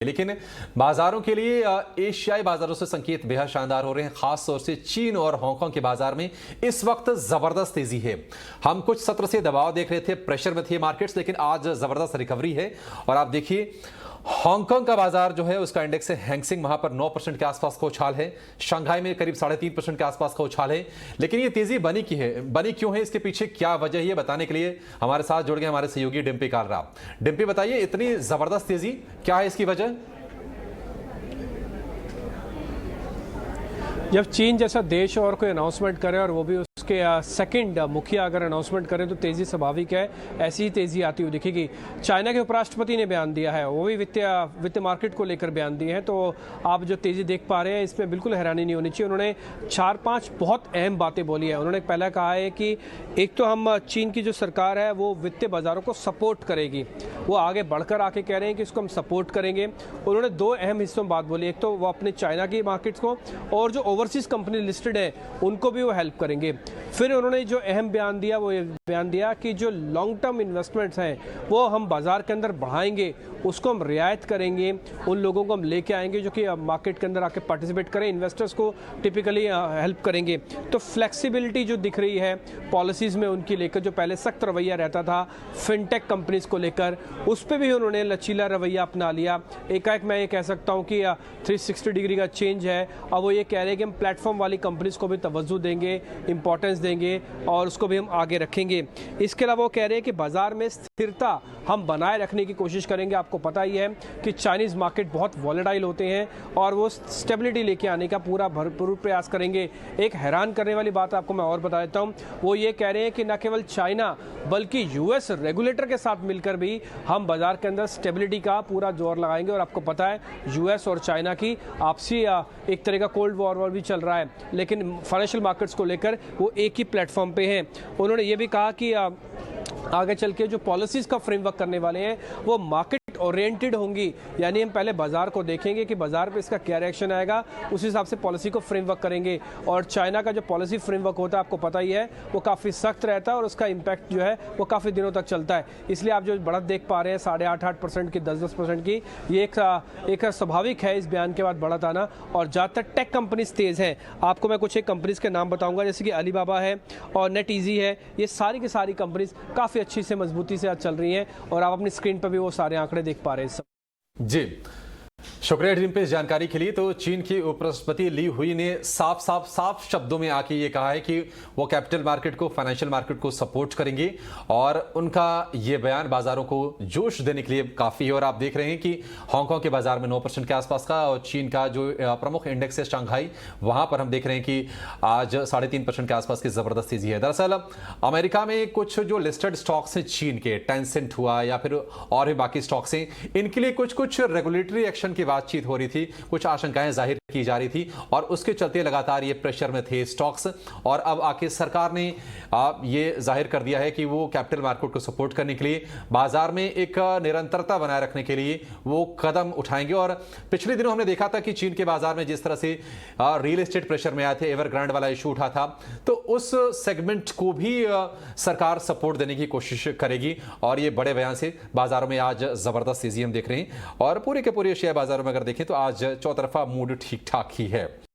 लेकिन बाजारों के लिए एशियाई बाजारों से संकेत बेहद शानदार हो रहे हैं। खास तौर से चीन और हांगकांग के बाजार में इस वक्त जबरदस्त तेजी है। हम कुछ सत्र से दबाव देख रहे थे, प्रेशर में थे मार्केट्स, लेकिन आज जबरदस्त रिकवरी है। और आप देखिए हांगकांग का बाजार जो है उसका इंडेक्स है हैंगसेंग, वहां पर 9% के आसपास का उछाल है। शंघाई में करीब 3.5% के आसपास का उछाल है। लेकिन ये तेजी बनी क्यों है, इसके पीछे क्या वजह है, ये बताने के लिए हमारे साथ जुड़ गए हमारे सहयोगी डिम्पी कालरा। डिम्पी, बताइए इतनी जबरदस्त तेजी क्या है, इसकी वजह? जब चीन जैसा देश और कोई अनाउंसमेंट करे और वो भी उसके सेकंड मुखिया अगर अनाउंसमेंट करें तो तेज़ी स्वाभाविक है, ऐसी ही तेज़ी आती हुई दिखेगी। चाइना के उपराष्ट्रपति ने बयान दिया है, वो भी वित्त मार्केट को लेकर बयान दिए हैं, तो आप जो तेज़ी देख पा रहे हैं इसमें बिल्कुल हैरानी नहीं होनी चाहिए। उन्होंने 4-5 बहुत अहम बातें बोली है। उन्होंने पहला कहा है कि एक तो हम चीन की जो सरकार है वो वित्तीय बाज़ारों को सपोर्ट करेगी, वो आगे बढ़कर आके कह रहे हैं कि इसको हम सपोर्ट करेंगे। उन्होंने 2 अहम हिस्सों में बात बोली, एक तो वो अपने चाइना की मार्केट्स को और जो ओवरसीज कंपनी लिस्टेड है उनको भी वो हेल्प करेंगे। फिर उन्होंने जो अहम बयान दिया वो ये बयान दिया कि जो लॉन्ग टर्म इन्वेस्टमेंट्स हैं वो हम बाजार के अंदर बढ़ाएंगे, उसको हम रियायत करेंगे, उन लोगों को हम लेके आएंगे जो कि मार्केट के अंदर आके पार्टिसिपेट करें, इन्वेस्टर्स को टिपिकली हेल्प करेंगे। तो फ्लेक्सिबिलिटी जो दिख रही है पॉलिसीज़ में उनकी लेकर, जो पहले सख्त रवैया रहता था फिनटेक कंपनीज को लेकर, उस पर भी उन्होंने लचीला रवैया अपना लिया। एकाएक मैं ये कह सकता हूँ कि 360 डिग्री का चेंज है। अब वो ये कह रहे हैं कि हम प्लेटफॉर्म वाली कंपनीज को भी तवज्जो देंगे, इंपॉर्टेंस देंगे और उसको भी हम आगे रखेंगे। इसके अलावा वो कह रहे हैं कि बाजार में स्थिरता हम बनाए रखने की कोशिश करेंगे। आपको पता ही है कि चाइनीज़ मार्केट बहुत वॉलेटाइल होते हैं और वो स्टेबिलिटी लेके आने का पूरा भरपूर प्रयास करेंगे। एक हैरान करने वाली बात आपको मैं और बता देता हूँ, वो ये कह रहे हैं कि न केवल चाइना बल्कि यूएस रेगुलेटर के साथ मिलकर भी हम बाजार के अंदर स्टेबिलिटी का पूरा जोर लगाएंगे। और आपको पता है यूएस और चाइना की आपसी एक तरह का कोल्ड वॉर भी चल रहा है, लेकिन फाइनेंशियल मार्केट्स को लेकर वो एक ही प्लेटफॉर्म पे हैं। उन्होंने ये भी कहा कि आगे चल के जो पॉलिसीज़ का फ्रेमवर्क करने वाले हैं वो मार्केट ओरिएंटेड होंगी, यानी हम पहले बाजार को देखेंगे कि बाजार पे इसका क्या रिएक्शन आएगा, उस हिसाब से पॉलिसी को फ्रेमवर्क करेंगे। और चाइना का जो पॉलिसी फ्रेमवर्क होता है आपको पता ही है वो काफ़ी सख्त रहता है और उसका इम्पैक्ट जो है वो काफ़ी दिनों तक चलता है। इसलिए आप जो बढ़त देख पा रहे हैं 8.5% की, 10% की, ये एक स्वाभाविक है इस बयान के बाद बढ़त आना। और ज़्यादातर टेक कंपनीज तेज़ हैं। आपको मैं कुछ एक कंपनीज के नाम बताऊँगा, जैसे कि अलीबाबा है और नेट ईजी है। ये सारी की सारी कंपनीज काफ़ी अच्छी से मजबूती से आज चल रही हैं और आप अपनी स्क्रीन पर भी वो सारे आंकड़े देख पा रहे हैं। जी, शुक्रिया डिम्पी इस जानकारी के लिए। तो चीन की उपराष्ट्रपति ली हुई ने साफ शब्दों में आके ये कहा है कि वो कैपिटल मार्केट को, फाइनेंशियल मार्केट को सपोर्ट करेंगे और उनका ये बयान बाजारों को जोश देने के लिए काफ़ी है। और आप देख रहे हैं कि हांगकांग के बाजार में 9% के आसपास का और चीन का जो प्रमुख इंडेक्स है शंघाई, वहां पर हम देख रहे हैं कि आज 3.5% के आसपास की जबरदस्त तेजी है। दरअसल अमेरिका में कुछ जो लिस्टेड स्टॉक्स हैं चीन के, टेंसेंट हुआ या फिर और भी बाकी स्टॉक्स हैं, इनके लिए कुछ रेगुलेटरी एक्शन की बातचीत हो रही थी, कुछ आशंकाएं जाहिर की जा रही थी और उसके चलते लगातार ये प्रेशर में थे स्टॉक्स। और अब आके सरकार ने ये जाहिर कर दिया है कि वो कैपिटल मार्केट को सपोर्ट करने के लिए, बाजार में एक निरंतरता बनाए रखने के लिए वो कदम उठाएंगे। और पिछले दिनों हमने देखा था कि चीन के बाजार में जिस तरह से रियल एस्टेट प्रेशर में आए थे, एवरग्रांड वाला इशू उठा था, तो उस सेगमेंट को भी सरकार सपोर्ट देने की कोशिश करेगी। और ये बड़े बयान से बाजारों में आज जबरदस्त तेजी हम देख रहे हैं। और पूरे के पूरे शेयर बाजारों में अगर देखें तो आज चौतरफा मूड ठीक ठाक ही है।